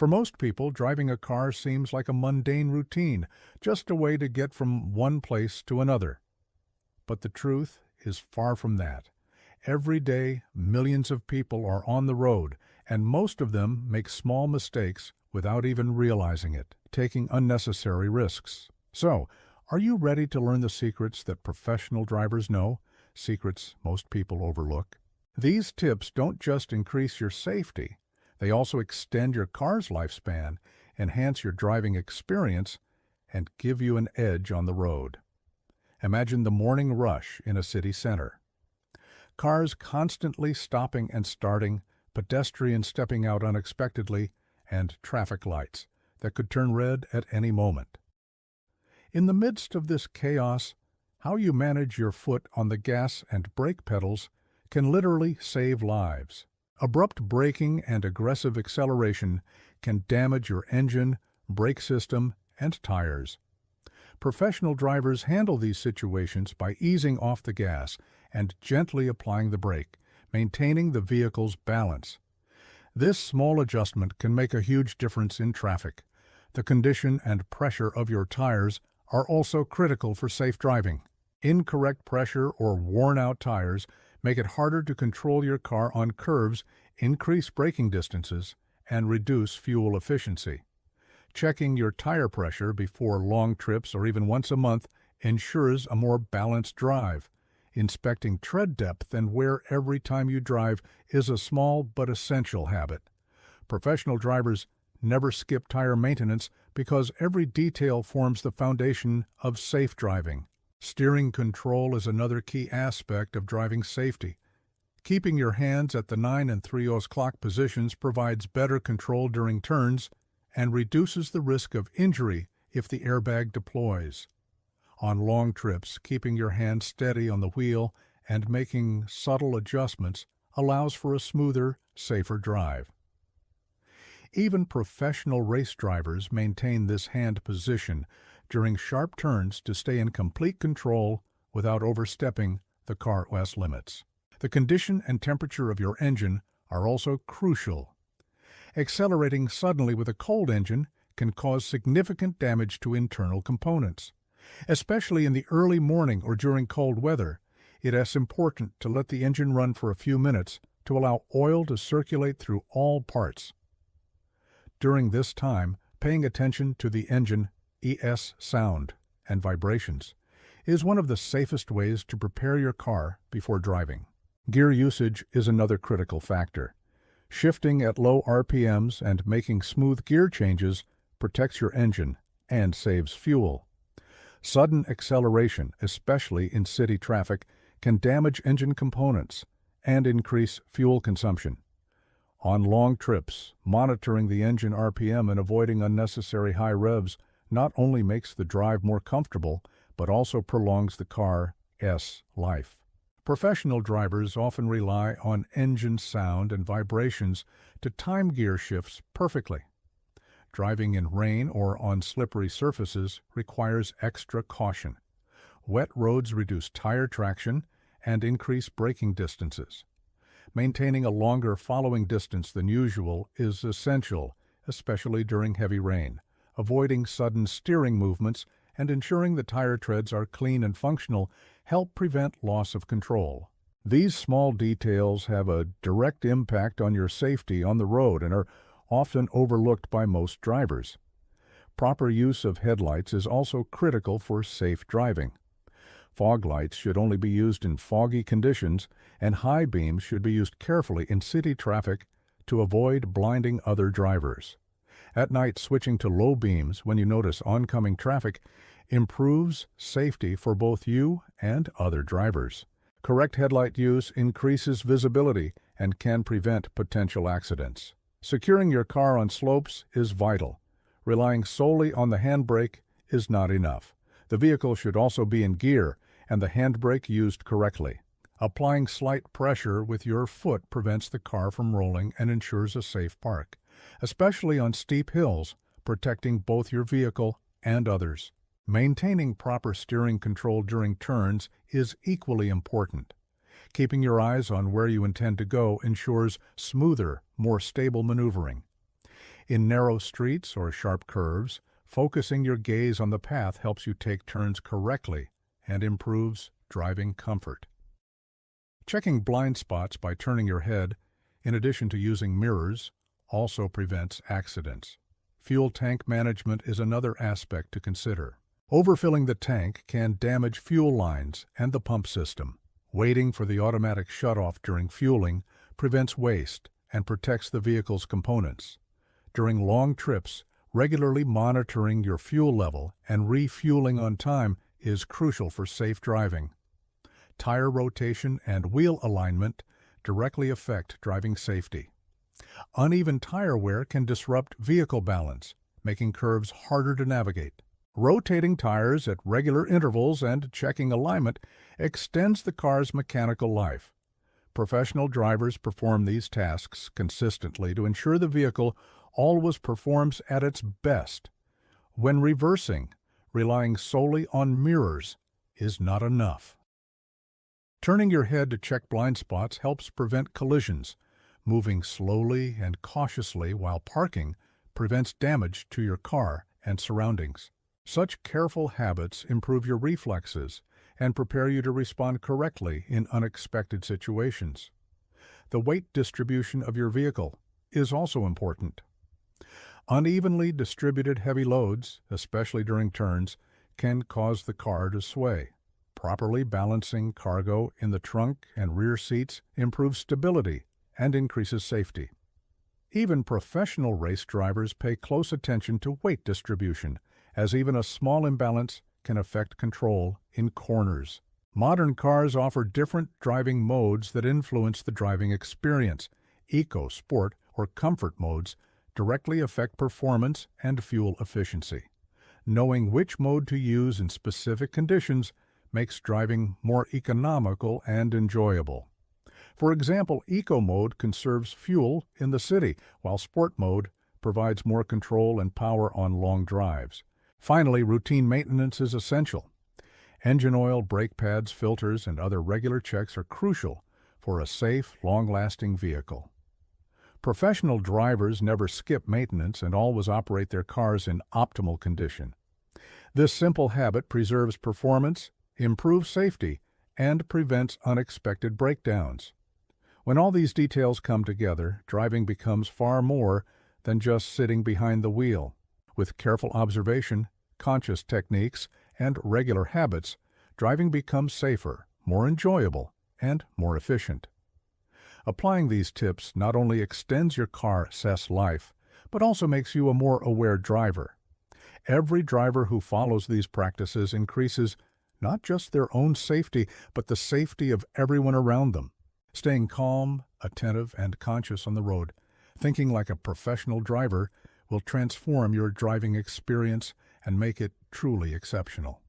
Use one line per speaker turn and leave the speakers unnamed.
For most people, driving a car seems like a mundane routine, just a way to get from one place to another. But the truth is far from that. Every day, millions of people are on the road, and most of them make small mistakes without even realizing it, taking unnecessary risks. So, are you ready to learn the secrets that professional drivers know, secrets most people overlook? These tips don't just increase your safety, they also extend your car's lifespan, enhance your driving experience, and give you an edge on the road. Imagine the morning rush in a city center. Cars constantly stopping and starting, pedestrians stepping out unexpectedly, and traffic lights that could turn red at any moment. In the midst of this chaos, how you manage your foot on the gas and brake pedals can literally save lives. Abrupt braking and aggressive acceleration can damage your engine, brake system, and tires. Professional drivers handle these situations by easing off the gas and gently applying the brake, maintaining the vehicle's balance. This small adjustment can make a huge difference in traffic. The condition and pressure of your tires are also critical for safe driving. Incorrect pressure or worn-out tires make it harder to control your car on curves, increase braking distances, and reduce fuel efficiency. Checking your tire pressure before long trips or even once a month ensures a more balanced drive. Inspecting tread depth and wear every time you drive is a small but essential habit. Professional drivers never skip tire maintenance because every detail forms the foundation of safe driving. Steering control is another key aspect of driving safety. Keeping your hands at the 9 3/0 clock positions provides better control during turns and reduces the risk of injury if the airbag deploys. On long trips, keeping your hand steady on the wheel and making subtle adjustments allows for a smoother, safer drive. Even professional race drivers maintain this hand position during sharp turns to stay in complete control without overstepping the car's limits. The condition and temperature of your engine are also crucial. Accelerating suddenly with a cold engine can cause significant damage to internal components. Especially in the early morning or during cold weather, it is important to let the engine run for a few minutes to allow oil to circulate through all parts. During this time, paying attention to the engine ES sound and vibrations is one of the safest ways to prepare your car before driving. Gear usage is another critical factor. Shifting at low RPMs and making smooth gear changes protects your engine and saves fuel. Sudden acceleration, especially in city traffic, can damage engine components and increase fuel consumption. On long trips, monitoring the engine RPM and avoiding unnecessary high revs not only makes the drive more comfortable, but also prolongs the car's life. Professional drivers often rely on engine sound and vibrations to time gear shifts perfectly. Driving in rain or on slippery surfaces requires extra caution. Wet roads reduce tire traction and increase braking distances. Maintaining a longer following distance than usual is essential, especially during heavy rain. Avoiding sudden steering movements and ensuring the tire treads are clean and functional help prevent loss of control. These small details have a direct impact on your safety on the road and are often overlooked by most drivers. Proper use of headlights is also critical for safe driving. Fog lights should only be used in foggy conditions, and high beams should be used carefully in city traffic to avoid blinding other drivers. At night, switching to low beams when you notice oncoming traffic improves safety for both you and other drivers. Correct headlight use increases visibility and can prevent potential accidents. Securing your car on slopes is vital. Relying solely on the handbrake is not enough. The vehicle should also be in gear and the handbrake used correctly. Applying slight pressure with your foot prevents the car from rolling and ensures a safe park, especially on steep hills, protecting both your vehicle and others. Maintaining proper steering control during turns is equally important. Keeping your eyes on where you intend to go ensures smoother, more stable maneuvering. In narrow streets or sharp curves, focusing your gaze on the path helps you take turns correctly and improves driving comfort. Checking blind spots by turning your head, in addition to using mirrors, also prevents accidents. Fuel tank management is another aspect to consider. Overfilling the tank can damage fuel lines and the pump system. Waiting for the automatic shutoff during fueling prevents waste and protects the vehicle's components. During long trips, regularly monitoring your fuel level and refueling on time is crucial for safe driving. Tire rotation and wheel alignment directly affect driving safety. Uneven tire wear can disrupt vehicle balance, making curves harder to navigate. Rotating tires at regular intervals and checking alignment extends the car's mechanical life. Professional drivers perform these tasks consistently to ensure the vehicle always performs at its best. When reversing, relying solely on mirrors is not enough. Turning your head to check blind spots helps prevent collisions. Moving slowly and cautiously while parking prevents damage to your car and surroundings. Such careful habits improve your reflexes and prepare you to respond correctly in unexpected situations. The weight distribution of your vehicle is also important. Unevenly distributed heavy loads, especially during turns, can cause the car to sway. Properly balancing cargo in the trunk and rear seats improves stability and increases safety. Even professional race drivers pay close attention to weight distribution, as even a small imbalance can affect control in corners. Modern cars offer different driving modes that influence the driving experience. Eco, sport, or comfort modes directly affect performance and fuel efficiency. Knowing which mode to use in specific conditions makes driving more economical and enjoyable. For example, Eco mode conserves fuel in the city, while Sport mode provides more control and power on long drives. Finally, routine maintenance is essential. Engine oil, brake pads, filters, and other regular checks are crucial for a safe, long-lasting vehicle. Professional drivers never skip maintenance and always operate their cars in optimal condition. This simple habit preserves performance, improves safety, and prevents unexpected breakdowns. When all these details come together, driving becomes far more than just sitting behind the wheel. With careful observation, conscious techniques, and regular habits, driving becomes safer, more enjoyable, and more efficient. Applying these tips not only extends your car's life, but also makes you a more aware driver. Every driver who follows these practices increases not just their own safety, but the safety of everyone around them. Staying calm, attentive, and conscious on the road, thinking like a professional driver, will transform your driving experience and make it truly exceptional.